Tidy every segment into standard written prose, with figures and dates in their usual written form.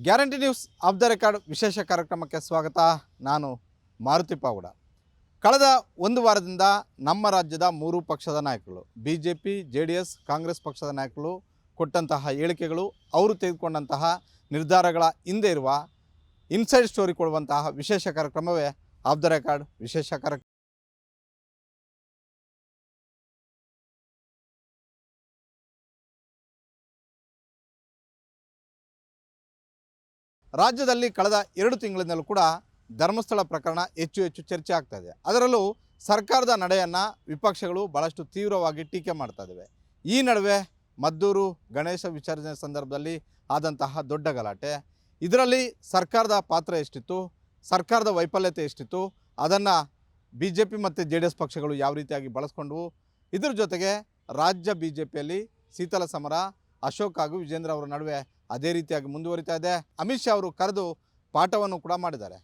Guarantee news of the record ವಿಶೇಷ ಕಾರ್ಯಕ್ರಮಕ್ಕೆ ಸ್ವಾಗತ. ನಾನು ಮಾರುತಿ ಪಾವಡ. ಕಳೆದ ಒಂದು ವಾರದಿಂದ ನಮ್ಮ ರಾಜ್ಯದ ಮೂರು ಪಕ್ಷದ ನಾಯಕರು BJP, JDS, ಕಾಂಗ್ರೆಸ್ ಪಕ್ಷದ ನಾಯಕರು ಕೊಟ್ಟಂತಹ ಹೇಳಿಕೆಗಳು, ಅವರು ತೆಗೆದುಕೊಂಡಂತಹ ನಿರ್ಧಾರಗಳ ಹಿಂದೆ ಇರುವ ಇನ್ಸೈಡ್ ಸ್ಟೋರಿ ಕೊಡುವಂತಹ ವಿಶೇಷ ಕಾರ್ಯಕ್ರಮವೇ ಆಫ್ ದ ರೆಕಾರ್ಡ್ ವಿಶೇಷ ಕಾರ್ಯಕ್ರಮ. ರಾಜ್ಯದಲ್ಲಿ ಕಳೆದ 2 ತಿಂಗಳಿಂದಲೂ ಕೂಡ ಧರ್ಮಸ್ಥಳ ಪ್ರಕರಣ ಹೆಚ್ಚು ಚರ್ಚೆ ಆಗ್ತಾ ಇದೆ. ಅದರಲ್ಲೂ ಸರ್ಕಾರದ ನಡೆಯನ್ನು ವಿಪಕ್ಷಗಳು ಭಾಳಷ್ಟು ತೀವ್ರವಾಗಿ ಟೀಕೆ ಮಾಡ್ತಾ ಇದ್ದಾವೆ. ಈ ನಡುವೆ ಮದ್ದೂರು ಗಣೇಶ ವಿಸರ್ಜನೆ ಸಂದರ್ಭದಲ್ಲಿ ಆದಂತಹ ದೊಡ್ಡ ಗಲಾಟೆ, ಇದರಲ್ಲಿ ಸರ್ಕಾರದ ಪಾತ್ರ ಎಷ್ಟಿತ್ತು, ಸರ್ಕಾರದ ವೈಫಲ್ಯತೆ ಎಷ್ಟಿತ್ತು, ಅದನ್ನು BJP ಮತ್ತು JDS ಪಕ್ಷಗಳು ಯಾವ ರೀತಿಯಾಗಿ ಬಳಸ್ಕೊಂಡವು, ಇದರ ಜೊತೆಗೆ ರಾಜ್ಯ BJPಯಲ್ಲಿ ಶೀತಲ ಸಮರ ಅಶೋಕ್ ಹಾಗೂ ವಿಜೇಂದ್ರ ಅವರ ನಡುವೆ ಅದೇ ರೀತಿಯಾಗಿ ಮುಂದುವರಿತಾ ಇದೆ. ಅಮಿತ್ ಶಾ ಅವರು ಕರೆದು ಪಾಠವನ್ನು ಕೂಡ ಮಾಡಿದ್ದಾರೆ.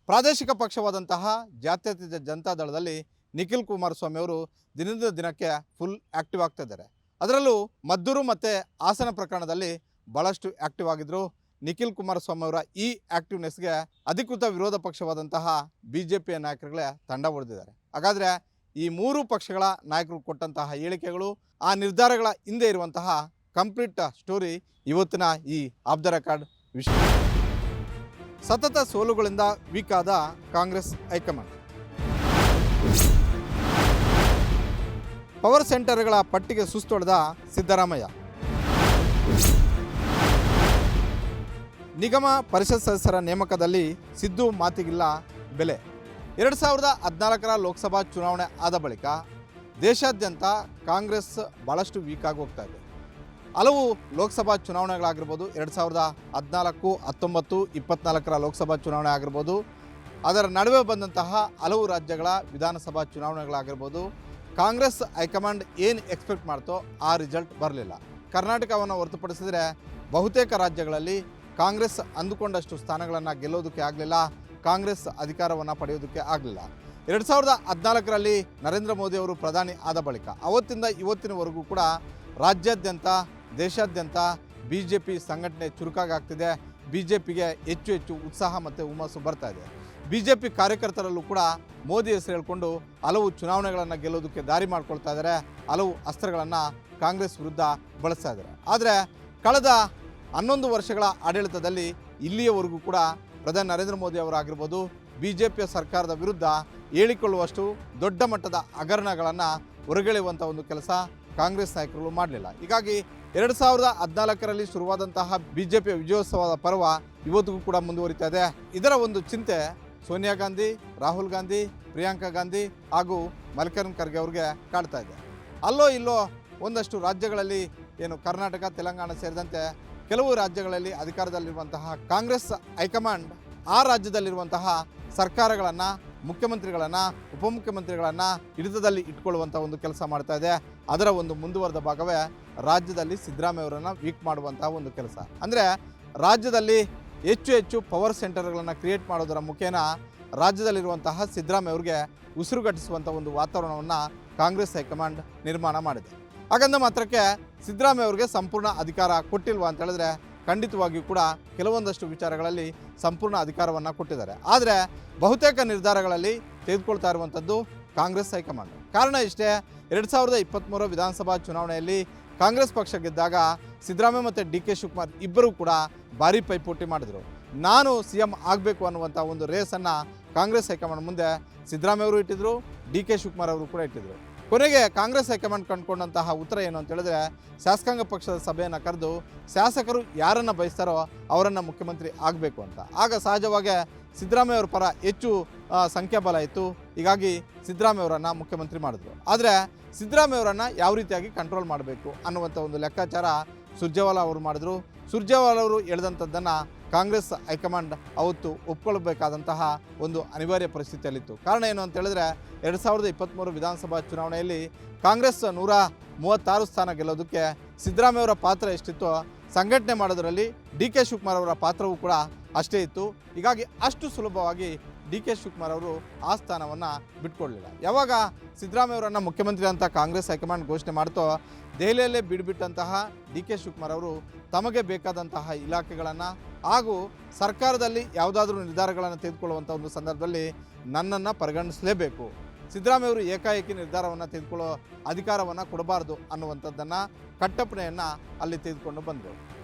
ಪ್ರಾದೇಶಿಕ ಪಕ್ಷವಾದಂತಹ ಜಾತ್ಯತೀತ ಜನತಾ ದಳದಲ್ಲಿ ನಿಖಿಲ್ ಕುಮಾರಸ್ವಾಮಿ ಅವರು ದಿನದಿಂದ ದಿನಕ್ಕೆ ಫುಲ್ ಆ್ಯಕ್ಟಿವ್ ಆಗ್ತಾ ಇದ್ದಾರೆ. ಅದರಲ್ಲೂ ಮದ್ದೂರು ಮತ್ತು ಹಾಸನ ಪ್ರಕರಣದಲ್ಲಿ ಭಾಳಷ್ಟು ಆ್ಯಕ್ಟಿವ್ ಆಗಿದ್ದರು. ನಿಖಿಲ್ ಕುಮಾರಸ್ವಾಮಿ ಅವರ ಈ ಆ್ಯಕ್ಟಿವ್ನೆಸ್ಗೆ ಅಧಿಕೃತ ವಿರೋಧ ಪಕ್ಷವಾದಂತಹ BJPಯ ನಾಯಕರುಗಳೇ ತಂಡ ಹೊಡೆದಿದ್ದಾರೆ. ಹಾಗಾದರೆ ಈ ಮೂರು ಪಕ್ಷಗಳ ನಾಯಕರು ಕೊಟ್ಟಂತಹ ಹೇಳಿಕೆಗಳು, ಆ ನಿರ್ಧಾರಗಳ ಹಿಂದೆ ಇರುವಂತಹ ಕಂಪ್ಲೀಟ್ ಸ್ಟೋರಿ ಇವತ್ತಿನ ಈ ಆಫ್ ದ ರೆಕಾರ್ಡ್ ವಿಷಯ. ಸತತ ಸೋಲುಗಳಿಂದ ವೀಕ್ ಆದ ಕಾಂಗ್ರೆಸ್ ಹೈಕಮಾಂಡ್. ಪವರ್ ಸೆಂಟರ್ಗಳ ಪಟ್ಟಿಗೆ ಸುಸ್ತೊಡೆದ ಸಿದ್ದರಾಮಯ್ಯ. ನಿಗಮ ಪರಿಷತ್ ಸದಸ್ಯರ ನೇಮಕದಲ್ಲಿ ಸಿದ್ದು ಮಾತಿಗಿಲ್ಲ ಬೆಲೆ. 2014ರ ಲೋಕಸಭಾ ಚುನಾವಣೆ ಆದ ಬಳಿಕ ದೇಶಾದ್ಯಂತ ಕಾಂಗ್ರೆಸ್ ಭಾಳಷ್ಟು ವೀಕ್ ಆಗಿ ಹೋಗ್ತಾ ಇದೆ. ಹಲವು ಲೋಕಸಭಾ ಚುನಾವಣೆಗಳಾಗಿರ್ಬೋದು, 2014, 19, 24ರ ಲೋಕಸಭಾ ಚುನಾವಣೆ ಆಗಿರ್ಬೋದು, ಅದರ ನಡುವೆ ಬಂದಂತಹ ಹಲವು ರಾಜ್ಯಗಳ ವಿಧಾನಸಭಾ ಚುನಾವಣೆಗಳಾಗಿರ್ಬೋದು, ಕಾಂಗ್ರೆಸ್ ಹೈಕಮಾಂಡ್ ಏನು ಎಕ್ಸ್ಪೆಕ್ಟ್ ಮಾಡ್ತೋ ಆ ರಿಸಲ್ಟ್ ಬರಲಿಲ್ಲ. ಕರ್ನಾಟಕವನ್ನು ಹೊರತುಪಡಿಸಿದರೆ ಬಹುತೇಕ ರಾಜ್ಯಗಳಲ್ಲಿ ಕಾಂಗ್ರೆಸ್ ಅಂದುಕೊಂಡಷ್ಟು ಸ್ಥಾನಗಳನ್ನು ಗೆಲ್ಲೋದಕ್ಕೆ ಆಗಲಿಲ್ಲ, ಕಾಂಗ್ರೆಸ್ ಅಧಿಕಾರವನ್ನು ಪಡೆಯೋದಕ್ಕೆ ಆಗಲಿಲ್ಲ. 2014ರಲ್ಲಿ ನರೇಂದ್ರ ಮೋದಿ ಅವರು ಪ್ರಧಾನಿ ಆದ ಬಳಿಕ ಅವತ್ತಿಂದ ಇವತ್ತಿನವರೆಗೂ ಕೂಡ ರಾಜ್ಯಾದ್ಯಂತ ದೇಶಾದ್ಯಂತ BJP ಸಂಘಟನೆ ಚುರುಕಾಗ್ತಿದೆ. BJPಗೆ ಹೆಚ್ಚು ಉತ್ಸಾಹ ಮತ್ತು ಹುಮ್ಮಸ್ಸು ಬರ್ತಾ ಇದೆ. BJP ಕಾರ್ಯಕರ್ತರಲ್ಲೂ ಕೂಡ ಮೋದಿ ಹೆಸರು ಹೇಳ್ಕೊಂಡು ಹಲವು ಚುನಾವಣೆಗಳನ್ನು ಗೆಲ್ಲೋದಕ್ಕೆ ದಾರಿ ಮಾಡ್ಕೊಳ್ತಾ ಇದ್ದಾರೆ. ಹಲವು ಅಸ್ತ್ರಗಳನ್ನು ಕಾಂಗ್ರೆಸ್ ವಿರುದ್ಧ ಬಳಸ್ತಾ ಇದ್ದಾರೆ. ಆದರೆ ಕಳೆದ 11 ವರ್ಷಗಳ ಆಡಳಿತದಲ್ಲಿ ಇಲ್ಲಿಯವರೆಗೂ ಕೂಡ ಪ್ರಧಾನಿ ನರೇಂದ್ರ ಮೋದಿ ಅವರಾಗಿರ್ಬೋದು, BJPಯ ಸರ್ಕಾರದ ವಿರುದ್ಧ ಹೇಳಿಕೊಳ್ಳುವಷ್ಟು ದೊಡ್ಡ ಮಟ್ಟದ ಹಗರಣಗಳನ್ನು ಹೊರಗೆಳೆಯುವಂಥ ಒಂದು ಕೆಲಸ ಕಾಂಗ್ರೆಸ್ ನಾಯಕರು ಮಾಡಲಿಲ್ಲ. ಹೀಗಾಗಿ 2014ರಲ್ಲಿ ಶುರುವಾದಂತಹ BJPಯ ವಿಜಯೋತ್ಸವದ ಪರ್ವ ಇವತ್ತಿಗೂ ಕೂಡ ಮುಂದುವರಿತಾ ಇದೆ. ಇದರ ಒಂದು ಚಿಂತೆ ಸೋನಿಯಾ ಗಾಂಧಿ, ರಾಹುಲ್ ಗಾಂಧಿ, ಪ್ರಿಯಾಂಕಾ ಗಾಂಧಿ ಹಾಗೂ ಮಲ್ಲಿಕಾರ್ಜುನ್ ಖರ್ಗೆ ಅವ್ರಿಗೆ ಕಾಡ್ತಾ ಇದೆ. ಅಲ್ಲೋ ಇಲ್ಲೋ ಒಂದಷ್ಟು ರಾಜ್ಯಗಳಲ್ಲಿ, ಏನು ಕರ್ನಾಟಕ, ತೆಲಂಗಾಣ ಸೇರಿದಂತೆ ಕೆಲವು ರಾಜ್ಯಗಳಲ್ಲಿ ಅಧಿಕಾರದಲ್ಲಿರುವಂತಹ ಕಾಂಗ್ರೆಸ್ ಹೈಕಮಾಂಡ್ ಆ ರಾಜ್ಯದಲ್ಲಿರುವಂತಹ ಸರ್ಕಾರಗಳನ್ನು, ಮುಖ್ಯಮಂತ್ರಿಗಳನ್ನು, ಉಪಮುಖ್ಯಮಂತ್ರಿಗಳನ್ನು ಹಿಡಿತದಲ್ಲಿ ಇಟ್ಕೊಳ್ಳುವಂಥ ಒಂದು ಕೆಲಸ ಮಾಡ್ತಾ ಇದೆ. ಅದರ ಒಂದು ಮುಂದುವರೆದ ಭಾಗವೇ ರಾಜ್ಯದಲ್ಲಿ ಸಿದ್ದರಾಮಯ್ಯ ಅವರನ್ನು ವೀಕ್ ಮಾಡುವಂತಹ ಒಂದು ಕೆಲಸ. ಅಂದರೆ ರಾಜ್ಯದಲ್ಲಿ ಹೆಚ್ಚು ಪವರ್ ಸೆಂಟರ್ಗಳನ್ನು ಕ್ರಿಯೇಟ್ ಮಾಡೋದರ ಮುಖೇನ ರಾಜ್ಯದಲ್ಲಿರುವಂತಹ ಸಿದ್ದರಾಮಯ್ಯ ಅವರಿಗೆ ಉಸಿರುಗಟ್ಟಿಸುವಂಥ ಒಂದು ವಾತಾವರಣವನ್ನು ಕಾಂಗ್ರೆಸ್ ಹೈಕಮಾಂಡ್ ನಿರ್ಮಾಣ ಮಾಡಿದೆ. ಹಾಗಂದ ಮಾತ್ರಕ್ಕೆ ಸಿದ್ದರಾಮಯ್ಯ ಅವರಿಗೆ ಸಂಪೂರ್ಣ ಅಧಿಕಾರ ಕೊಟ್ಟಿಲ್ವಾ ಅಂತ ಹೇಳಿದ್ರೆ ಖಂಡಿತವಾಗಿಯೂ ಕೂಡ ಕೆಲವೊಂದಷ್ಟು ವಿಚಾರಗಳಲ್ಲಿ ಸಂಪೂರ್ಣ ಅಧಿಕಾರವನ್ನು ಕೊಟ್ಟಿದ್ದಾರೆ. ಆದರೆ ಬಹುತೇಕ ನಿರ್ಧಾರಗಳಲ್ಲಿ ತೆಗೆದುಕೊಳ್ತಾ ಇರುವಂಥದ್ದು ಕಾಂಗ್ರೆಸ್ ಹೈಕಮಾಂಡ್. ಕಾರಣ ಇಷ್ಟೇ, 2023 ವಿಧಾನಸಭಾ ಚುನಾವಣೆಯಲ್ಲಿ ಕಾಂಗ್ರೆಸ್ ಪಕ್ಷ ಗೆದ್ದಾಗ ಸಿದ್ದರಾಮಯ್ಯ ಮತ್ತು DK ಶಿವಕುಮಾರ್ ಇಬ್ಬರೂ ಕೂಡ ಭಾರೀ ಪೈಪೋಟಿ ಮಾಡಿದರು. ನಾನು CM ಆಗಬೇಕು ಅನ್ನುವಂಥ ಒಂದು ರೇಸನ್ನು ಕಾಂಗ್ರೆಸ್ ಹೈಕಮಾಂಡ್ ಮುಂದೆ ಸಿದ್ದರಾಮಯ್ಯ ಅವರು ಇಟ್ಟಿದ್ದರು, DK ಶಿವಕುಮಾರ್ ಅವರು ಕೂಡ ಇಟ್ಟಿದ್ದರು. ಕೊನೆಗೆ ಕಾಂಗ್ರೆಸ್ ಹೈಕಮಾಂಡ್ ಕಂಡುಕೊಂಡಂತಹ ಉತ್ತರ ಏನು ಅಂತ ಹೇಳಿದ್ರೆ, ಶಾಸಕಾಂಗ ಪಕ್ಷದ ಸಭೆಯನ್ನು ಕರೆದು ಶಾಸಕರು ಯಾರನ್ನು ಬಯಸ್ತಾರೋ ಅವರನ್ನು ಮುಖ್ಯಮಂತ್ರಿ ಆಗಬೇಕು ಅಂತ. ಆಗ ಸಹಜವಾಗಿ ಸಿದ್ದರಾಮಯ್ಯ ಅವರ ಪರ ಹೆಚ್ಚು ಸಂಖ್ಯಾಬಲ ಇತ್ತು. ಹೀಗಾಗಿ ಸಿದ್ದರಾಮಯ್ಯ ಅವರನ್ನು ಮುಖ್ಯಮಂತ್ರಿ ಮಾಡಿದ್ರು. ಆದರೆ ಸಿದ್ದರಾಮಯ್ಯ ಅವರನ್ನು ಯಾವ ರೀತಿಯಾಗಿ ಕಂಟ್ರೋಲ್ ಮಾಡಬೇಕು ಅನ್ನುವಂಥ ಒಂದು ಲೆಕ್ಕಾಚಾರ ಸುರ್ಜೇವಾಲಾ ಅವರು ಮಾಡಿದ್ರು. ಸುರ್ಜೇವಾಲಾ ಅವರು ಹೇಳಿದಂಥದ್ದನ್ನು ಕಾಂಗ್ರೆಸ್ ಹೈಕಮಾಂಡ್ ಅವತ್ತು ಒಪ್ಕೊಳ್ಬೇಕಾದಂತಹ ಒಂದು ಅನಿವಾರ್ಯ ಪರಿಸ್ಥಿತಿಯಲ್ಲಿತ್ತು. ಕಾರಣ ಏನು ಅಂತ ಹೇಳಿದ್ರೆ, 2023 ವಿಧಾನಸಭಾ ಚುನಾವಣೆಯಲ್ಲಿ ಕಾಂಗ್ರೆಸ್ 136 ಸ್ಥಾನ ಗೆಲ್ಲೋದಕ್ಕೆ ಸಿದ್ದರಾಮಯ್ಯ ಅವರ ಪಾತ್ರ ಎಷ್ಟಿತ್ತೋ ಸಂಘಟನೆ ಮಾಡೋದರಲ್ಲಿ DK ಶಿವಕುಮಾರ್ ಅವರ ಪಾತ್ರವೂ ಕೂಡ ಅಷ್ಟೇ ಇತ್ತು. ಹೀಗಾಗಿ ಅಷ್ಟು ಸುಲಭವಾಗಿ DK ಶಿವಕುಮಾರ್ ಅವರು ಆ ಸ್ಥಾನವನ್ನು ಬಿಟ್ಕೊಡ್ಲಿಲ್ಲ. ಯಾವಾಗ ಸಿದ್ದರಾಮಯ್ಯ ಅವರನ್ನು ಮುಖ್ಯಮಂತ್ರಿ ಅಂತ ಕಾಂಗ್ರೆಸ್ ಹೈಕಮಾಂಡ್ ಘೋಷಣೆ ಮಾಡ್ತೋ, ದೆಹಲಿಯಲ್ಲೇ ಬಿಡ್ಬಿಟ್ಟಂತಹ DK ಶಿವಕುಮಾರ್ ಅವರು ತಮಗೆ ಬೇಕಾದಂತಹ ಇಲಾಖೆಗಳನ್ನು ಹಾಗೂ ಸರ್ಕಾರದಲ್ಲಿ ಯಾವುದಾದ್ರೂ ನಿರ್ಧಾರಗಳನ್ನು ತೆಗೆದುಕೊಳ್ಳುವಂಥ ಒಂದು ಸಂದರ್ಭದಲ್ಲಿ ನನ್ನನ್ನು ಪರಿಗಣಿಸಲೇಬೇಕು. ಸಿದ್ದರಾಮಯ್ಯವರು ಏಕಾಏಕಿ ನಿರ್ಧಾರವನ್ನು ತೆಗೆದುಕೊಳ್ಳೋ ಅಧಿಕಾರವನ್ನು ಕೊಡಬಾರ್ದು ಅನ್ನುವಂಥದ್ದನ್ನು ಕಟ್ಟಪ್ಪಣೆಯನ್ನು ಅಲ್ಲಿ ತೆಗೆದುಕೊಂಡು ಬಂದರು.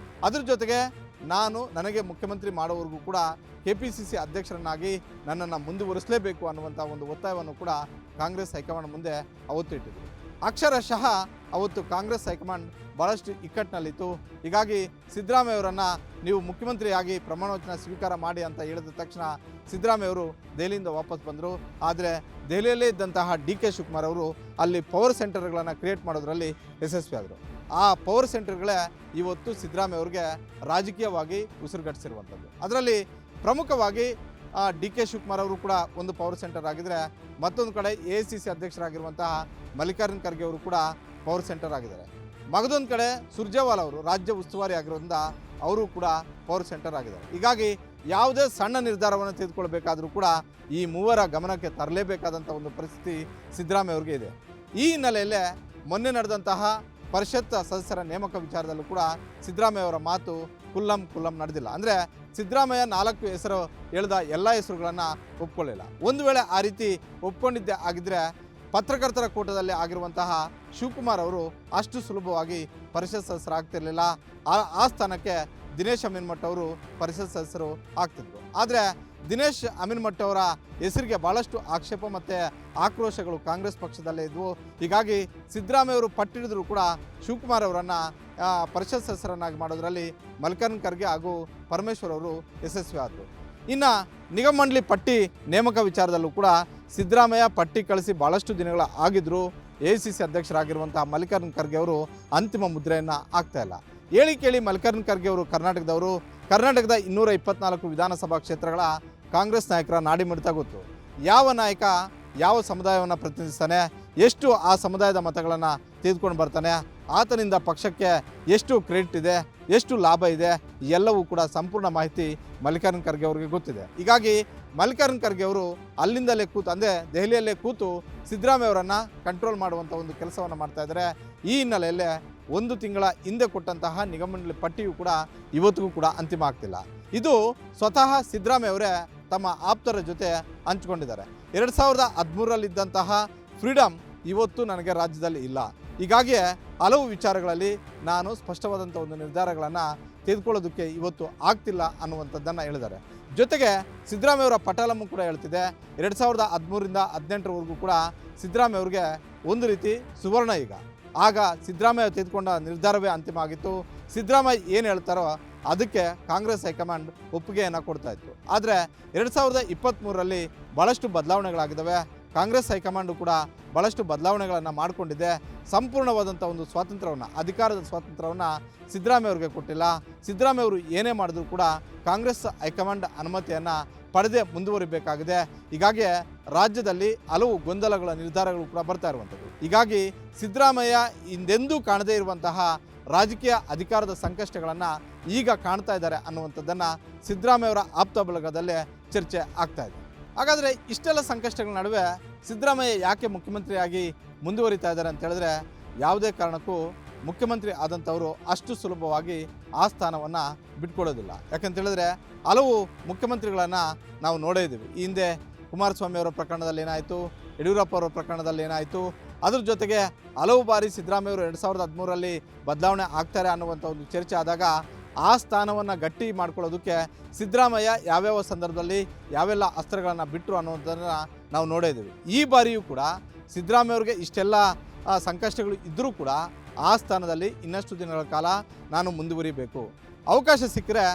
ಅದ್ರ ಜೊತೆಗೆ ನನಗೆ ಮುಖ್ಯಮಂತ್ರಿ ಮಾಡೋವರೆಗೂ ಕೂಡ KPCC ಅಧ್ಯಕ್ಷರನ್ನಾಗಿ ನನ್ನನ್ನು ಮುಂದುವರಿಸಲೇಬೇಕು ಅನ್ನುವಂಥ ಒಂದು ಒತ್ತಾಯವನ್ನು ಕೂಡ ಕಾಂಗ್ರೆಸ್ ಹೈಕಮಾಂಡ್ ಮುಂದೆ ಅವತ್ತು ಇಟ್ಟಿದ್ರು. ಅಕ್ಷರಶಃ ಅವತ್ತು ಕಾಂಗ್ರೆಸ್ ಹೈಕಮಾಂಡ್ ಭಾಳಷ್ಟು ಇಕ್ಕಟ್ಟಿನಲ್ಲಿತ್ತು. ಹೀಗಾಗಿ ಸಿದ್ದರಾಮಯ್ಯವರನ್ನು ನೀವು ಮುಖ್ಯಮಂತ್ರಿಯಾಗಿ ಪ್ರಮಾಣವಚನ ಸ್ವೀಕಾರ ಮಾಡಿ ಅಂತ ಹೇಳಿದ ತಕ್ಷಣ ಸಿದ್ದರಾಮಯ್ಯವರು ದೆಹಲಿಯಿಂದ ವಾಪಸ್ ಬಂದರು. ಆದರೆ ದೆಹಲಿಯಲ್ಲೇ ಇದ್ದಂತಹ DK ಶಿವಕುಮಾರ್ ಅವರು ಅಲ್ಲಿ ಪವರ್ ಸೆಂಟರ್ಗಳನ್ನು ಕ್ರಿಯೇಟ್ ಮಾಡೋದರಲ್ಲಿ ಯಶಸ್ವಿಯಾದರು. ಆ ಪವರ್ ಸೆಂಟರ್ಗಳೇ ಇವತ್ತು ಸಿದ್ದರಾಮಯ್ಯವ್ರಿಗೆ ರಾಜಕೀಯವಾಗಿ ಉಸಿರುಗಟ್ಟಿಸಿರುವಂಥದ್ದು. ಅದರಲ್ಲಿ ಪ್ರಮುಖವಾಗಿ DK ಶಿವಕುಮಾರ್ ಅವರು ಕೂಡ ಒಂದು ಪವರ್ ಸೆಂಟರ್ ಆಗಿದ್ದರೆ, ಮತ್ತೊಂದು ಕಡೆ AICC ಅಧ್ಯಕ್ಷರಾಗಿರುವಂತಹ ಮಲ್ಲಿಕಾರ್ಜುನ್ ಖರ್ಗೆ ಅವರು ಕೂಡ ಪವರ್ ಸೆಂಟರ್ ಆಗಿದ್ದಾರೆ. ಮಗದೊಂದು ಕಡೆ ಸುರ್ಜೇವಾಲಾ ಅವರು ರಾಜ್ಯ ಉಸ್ತುವಾರಿ ಆಗಿರೋದ್ರಿಂದ ಅವರು ಕೂಡ ಪವರ್ ಸೆಂಟರ್ ಆಗಿದ್ದಾರೆ. ಹೀಗಾಗಿ ಯಾವುದೇ ಸಣ್ಣ ನಿರ್ಧಾರವನ್ನು ತೆಗೆದುಕೊಳ್ಬೇಕಾದ್ರೂ ಕೂಡ ಈ ಮೂವರ ಗಮನಕ್ಕೆ ತರಲೇಬೇಕಾದಂಥ ಒಂದು ಪರಿಸ್ಥಿತಿ ಸಿದ್ದರಾಮಯ್ಯವ್ರಿಗೆ ಇದೆ. ಈ ಹಿನ್ನೆಲೆಯಲ್ಲೇ ಮೊನ್ನೆ ನಡೆದಂತಹ ಪರಿಷತ್ ಸದಸ್ಯರ ನೇಮಕ ವಿಚಾರದಲ್ಲೂ ಕೂಡ ಸಿದ್ದರಾಮಯ್ಯವರ ಮಾತು ಕುಲ್ಲಂ ನಡೆದಿಲ್ಲ. ಅಂದರೆ ಸಿದ್ದರಾಮಯ್ಯ 4 ಹೆಸರು ಹೇಳಿದ ಎಲ್ಲ ಹೆಸರುಗಳನ್ನು ಒಪ್ಕೊಳ್ಳಿಲ್ಲ. ಒಂದು ವೇಳೆ ಆ ರೀತಿ ಒಪ್ಕೊಂಡಿದ್ದೇ ಆಗಿದ್ದರೆ ಪತ್ರಕರ್ತರ ಕೂಟದಲ್ಲಿ ಆಗಿರುವಂತಹ ಶಿವಕುಮಾರ್ ಅವರು ಅಷ್ಟು ಸುಲಭವಾಗಿ ಪರಿಷತ್ ಸದಸ್ಯರಾಗ್ತಿರಲಿಲ್ಲ. ಆ ಸ್ಥಾನಕ್ಕೆ ದಿನೇಶ್ ಅಮೀನ್ಮಠ್ ಅವರು ಪರಿಷತ್ ಸದಸ್ಯರು ಆಗ್ತಿದ್ರು. ಆದರೆ ದಿನೇಶ್ ಅಮೀನ್ಮಠ್ ಅವರ ಹೆಸರಿಗೆ ಭಾಳಷ್ಟು ಆಕ್ಷೇಪ ಮತ್ತು ಆಕ್ರೋಶಗಳು ಕಾಂಗ್ರೆಸ್ ಪಕ್ಷದಲ್ಲೇ ಇದ್ವು. ಹೀಗಾಗಿ ಸಿದ್ದರಾಮಯ್ಯವರು ಪಟ್ಟಿಡಿದ್ರು ಕೂಡ ಶಿವಕುಮಾರ್ ಅವರನ್ನು ಪರಿಷತ್ ಸದಸ್ಯರನ್ನಾಗಿ ಮಾಡೋದರಲ್ಲಿ ಮಲ್ಲಿಕಾರ್ಜುನ್ ಖರ್ಗೆ ಹಾಗೂ ಪರಮೇಶ್ವರ್ ಅವರು ಯಶಸ್ವಿ ಆದರು. ಇನ್ನು ನಿಗಮ ಮಂಡಳಿ ಪಟ್ಟಿ ನೇಮಕ ವಿಚಾರದಲ್ಲೂ ಕೂಡ ಸಿದ್ದರಾಮಯ್ಯ ಪಟ್ಟಿ ಕಳಿಸಿ ಭಾಳಷ್ಟು ದಿನಗಳ ಆಗಿದ್ದರೂ AICC ಅಧ್ಯಕ್ಷರಾಗಿರುವಂತಹ ಮಲ್ಲಿಕಾರ್ಜುನ್ ಖರ್ಗೆ ಅವರು ಅಂತಿಮ ಮುದ್ರೆಯನ್ನು ಆಗ್ತಾಯಿಲ್ಲ. ಕೇಳಿ ಮಲ್ಲಿಕಾರ್ಜುನ್ ಖರ್ಗೆ ಅವರು ಕರ್ನಾಟಕದವರು. ಕರ್ನಾಟಕದ 224 ವಿಧಾನಸಭಾ ಕ್ಷೇತ್ರಗಳ ಕಾಂಗ್ರೆಸ್ ನಾಯಕರ ನಾಡಿ ಮಿಡಿತ ಗೊತ್ತು. ಯಾವ ನಾಯಕ ಯಾವ ಸಮುದಾಯವನ್ನು ಪ್ರತಿನಿಧಿಸ್ತಾನೆ, ಎಷ್ಟು ಆ ಸಮುದಾಯದ ಮತಗಳನ್ನು ತೆಗೆದುಕೊಂಡು ಬರ್ತಾನೆ, ಆತನಿಂದ ಪಕ್ಷಕ್ಕೆ ಎಷ್ಟು ಕ್ರೆಡಿಟ್ ಇದೆ, ಎಷ್ಟು ಲಾಭ ಇದೆ, ಎಲ್ಲವೂ ಕೂಡ ಸಂಪೂರ್ಣ ಮಾಹಿತಿ ಮಲ್ಲಿಕಾರ್ಜುನ್ ಖರ್ಗೆ ಅವರಿಗೆ ಗೊತ್ತಿದೆ. ಹೀಗಾಗಿ ಮಲ್ಲಿಕಾರ್ಜುನ್ ಖರ್ಗೆ ಅವರು ಅಲ್ಲಿಂದಲೇ ಕೂತು, ಅಂದರೆ ದೆಹಲಿಯಲ್ಲೇ ಕೂತು ಸಿದ್ದರಾಮಯ್ಯವರನ್ನು ಕಂಟ್ರೋಲ್ ಮಾಡುವಂಥ ಒಂದು ಕೆಲಸವನ್ನು ಮಾಡ್ತಾಯಿದ್ದಾರೆ. ಈ ಹಿನ್ನೆಲೆಯಲ್ಲೇ 1 ತಿಂಗಳ ಹಿಂದೆ ಕೊಟ್ಟಂತಹ ನಿಗಮ ಮಂಡಳಿ ಪಟ್ಟಿಯೂ ಕೂಡ ಇವತ್ತಿಗೂ ಕೂಡ ಅಂತಿಮ ಆಗ್ತಿಲ್ಲ. ಇದು ಸ್ವತಃ ಸಿದ್ದರಾಮಯ್ಯವರೇ ತಮ್ಮ ಆಪ್ತರ ಜೊತೆ ಹಂಚಿಕೊಂಡಿದ್ದಾರೆ. 2013ರಲ್ಲಿದ್ದಂತಹ ಫ್ರೀಡಮ್ ಇವತ್ತು ನನಗೆ ರಾಜ್ಯದಲ್ಲಿ ಇಲ್ಲ. ಹೀಗಾಗಿ ಹಲವು ವಿಚಾರಗಳಲ್ಲಿ ನಾನು ಸ್ಪಷ್ಟವಾದಂಥ ಒಂದು ನಿರ್ಧಾರಗಳನ್ನು ತೆಗೆದುಕೊಳ್ಳೋದಕ್ಕೆ ಇವತ್ತು ಆಗ್ತಿಲ್ಲ ಅನ್ನುವಂಥದ್ದನ್ನು ಹೇಳಿದ್ದಾರೆ. ಜೊತೆಗೆ ಸಿದ್ದರಾಮಯ್ಯವರ ಪಟಾಲಮ್ಮು ಕೂಡ ಹೇಳ್ತಿದೆ, 2013ರಿಂದ 2018ರವರೆಗೂ ಕೂಡ ಸಿದ್ದರಾಮಯ್ಯವ್ರಿಗೆ ಒಂದು ರೀತಿ ಸುವರ್ಣ ಯುಗ. ಆಗ ಸಿದ್ದರಾಮಯ್ಯ ತೆಗೆದುಕೊಂಡ ನಿರ್ಧಾರವೇ ಅಂತಿಮ ಆಗಿತ್ತು. ಸಿದ್ದರಾಮಯ್ಯ ಏನು ಹೇಳ್ತಾರೋ ಅದಕ್ಕೆ ಕಾಂಗ್ರೆಸ್ ಹೈಕಮಾಂಡ್ ಒಪ್ಪಿಗೆಯನ್ನು ಕೊಡ್ತಾ ಇತ್ತು. ಆದರೆ 2023ರಲ್ಲಿ ಭಾಳಷ್ಟು ಬದಲಾವಣೆಗಳಾಗಿದ್ದಾವೆ. ಕಾಂಗ್ರೆಸ್ ಹೈಕಮಾಂಡು ಕೂಡ ಭಾಳಷ್ಟು ಬದಲಾವಣೆಗಳನ್ನು ಮಾಡಿಕೊಂಡಿದೆ. ಸಂಪೂರ್ಣವಾದಂಥ ಒಂದು ಸ್ವಾತಂತ್ರ್ಯವನ್ನು, ಅಧಿಕಾರದ ಸ್ವಾತಂತ್ರ್ಯವನ್ನು ಸಿದ್ದರಾಮಯ್ಯವ್ರಿಗೆ ಕೊಟ್ಟಿಲ್ಲ. ಸಿದ್ದರಾಮಯ್ಯವರು ಏನೇ ಮಾಡಿದ್ರು ಕೂಡ ಕಾಂಗ್ರೆಸ್ ಹೈಕಮಾಂಡ್ ಅನುಮತಿಯನ್ನು ಪಡೆದೇ ಮುಂದುವರಿಬೇಕಾಗಿದೆ. ಹೀಗಾಗಿ ರಾಜ್ಯದಲ್ಲಿ ಹಲವು ಗೊಂದಲಗಳ ನಿರ್ಧಾರಗಳು ಕೂಡ ಬರ್ತಾ ಇರುವಂಥದ್ದು. ಹೀಗಾಗಿ ಸಿದ್ದರಾಮಯ್ಯ ಹಿಂದೆಂದೂ ಕಾಣದೇ ಇರುವಂತಹ ರಾಜಕೀಯ ಅಧಿಕಾರದ ಸಂಕಷ್ಟಗಳನ್ನು ಈಗ ಕಾಣ್ತಾ ಇದ್ದಾರೆ ಅನ್ನುವಂಥದ್ದನ್ನು ಸಿದ್ದರಾಮಯ್ಯವರ ಆಪ್ತ ಬಳಗದಲ್ಲೇ ಚರ್ಚೆ ಆಗ್ತಾ ಇದೆ. ಹಾಗಾದರೆ ಇಷ್ಟೆಲ್ಲ ಸಂಕಷ್ಟಗಳ ನಡುವೆ ಸಿದ್ದರಾಮಯ್ಯ ಯಾಕೆ ಮುಖ್ಯಮಂತ್ರಿಯಾಗಿ ಮುಂದುವರಿತಾ ಇದ್ದಾರೆ ಅಂತ ಹೇಳಿದ್ರೆ, ಯಾವುದೇ ಕಾರಣಕ್ಕೂ ಮುಖ್ಯಮಂತ್ರಿ ಆದಂಥವರು ಅಷ್ಟು ಸುಲಭವಾಗಿ ಆ ಸ್ಥಾನವನ್ನು ಬಿಟ್ಕೊಡೋದಿಲ್ಲ. ಯಾಕಂತ ಹೇಳಿದ್ರೆ ಹಲವು ಮುಖ್ಯಮಂತ್ರಿಗಳನ್ನು ನಾವು ನೋಡೇ ಇದ್ದೀವಿ. ಈ ಹಿಂದೆ ಕುಮಾರಸ್ವಾಮಿ ಅವರ ಪ್ರಕರಣದಲ್ಲಿ ಏನಾಯಿತು, ಯಡಿಯೂರಪ್ಪ ಅವರ ಪ್ರಕರಣದಲ್ಲಿ ಏನಾಯಿತು, ಅದ್ರ ಜೊತೆಗೆ ಹಲವು ಬಾರಿ ಸಿದ್ದರಾಮಯ್ಯವರು 2013ರಲ್ಲಿ ಬದಲಾವಣೆ ಆಗ್ತಾರೆ ಅನ್ನುವಂಥ ಒಂದು ಚರ್ಚೆ ಆದಾಗ ಆ ಸ್ಥಾನವನ್ನು ಗಟ್ಟಿ ಮಾಡ್ಕೊಳ್ಳೋದಕ್ಕೆ ಸಿದ್ದರಾಮಯ್ಯ ಯಾವ್ಯಾವ ಸಂದರ್ಭದಲ್ಲಿ ಯಾವೆಲ್ಲ ಅಸ್ತ್ರಗಳನ್ನು ಬಿಟ್ಟರು ಅನ್ನುವಂಥದ್ದನ್ನು ನಾವು ನೋಡೇ ಇದ್ದೀವಿ. ಈ ಬಾರಿಯೂ ಕೂಡ ಸಿದ್ದರಾಮಯ್ಯವ್ರಿಗೆ ಇಷ್ಟೆಲ್ಲ ಸಂಕಷ್ಟಗಳು ಇದ್ದರೂ ಕೂಡ ಆ ಸ್ಥಾನದಲ್ಲಿ ಇನ್ನಷ್ಟು ದಿನಗಳ ಕಾಲ ನಾನು ಮುಂದುವರಿಬೇಕು, ಅವಕಾಶ ಸಿಕ್ಕರೆ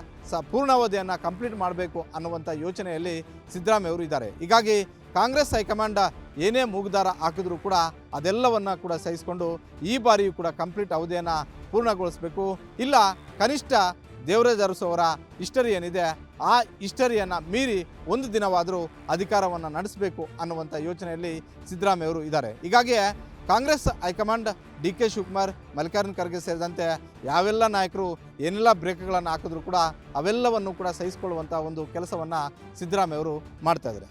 ಪೂರ್ಣಾವಧಿಯನ್ನು ಕಂಪ್ಲೀಟ್ ಮಾಡಬೇಕು ಅನ್ನುವಂಥ ಯೋಚನೆಯಲ್ಲಿ ಸಿದ್ದರಾಮಯ್ಯವರು ಇದ್ದಾರೆ. ಹೀಗಾಗಿ ಕಾಂಗ್ರೆಸ್ ಹೈಕಮಾಂಡ್ ಏನೇ ಮೂಗುದಾರ ಹಾಕಿದ್ರೂ ಕೂಡ ಅದೆಲ್ಲವನ್ನು ಕೂಡ ಸಹಿಸಿಕೊಂಡು ಈ ಬಾರಿಯೂ ಕೂಡ ಕಂಪ್ಲೀಟ್ ಅವಧಿಯನ್ನು ಪೂರ್ಣಗೊಳಿಸಬೇಕು. ಇಲ್ಲ ಕನಿಷ್ಠ ದೇವರಾಜ್ ಅರಸು ಅವರ ಹಿಸ್ಟರಿ ಏನಿದೆ ಆ ಹಿಸ್ಟರಿಯನ್ನು ಮೀರಿ ಒಂದು ದಿನವಾದರೂ ಅಧಿಕಾರವನ್ನು ನಡೆಸಬೇಕು ಅನ್ನುವಂಥ ಯೋಚನೆಯಲ್ಲಿ ಸಿದ್ದರಾಮಯ್ಯವರು ಇದ್ದಾರೆ. ಹೀಗಾಗಿ ಕಾಂಗ್ರೆಸ್ ಹೈಕಮಾಂಡ್ DK ಶಿವಕುಮಾರ್, ಮಲ್ಲಿಕಾರ್ಜುನ್ ಖರ್ಗೆ ಸೇರಿದಂತೆ ಯಾವೆಲ್ಲ ನಾಯಕರು ಏನೆಲ್ಲ ಬ್ರೇಕ್ಗಳನ್ನು ಹಾಕಿದ್ರು ಕೂಡ ಅವೆಲ್ಲವನ್ನು ಕೂಡ ಸಹಿಸಿಕೊಳ್ಳುವಂಥ ಒಂದು ಕೆಲಸವನ್ನು ಸಿದ್ದರಾಮಯ್ಯವರು ಮಾಡ್ತಾಯಿದ್ದಾರೆ.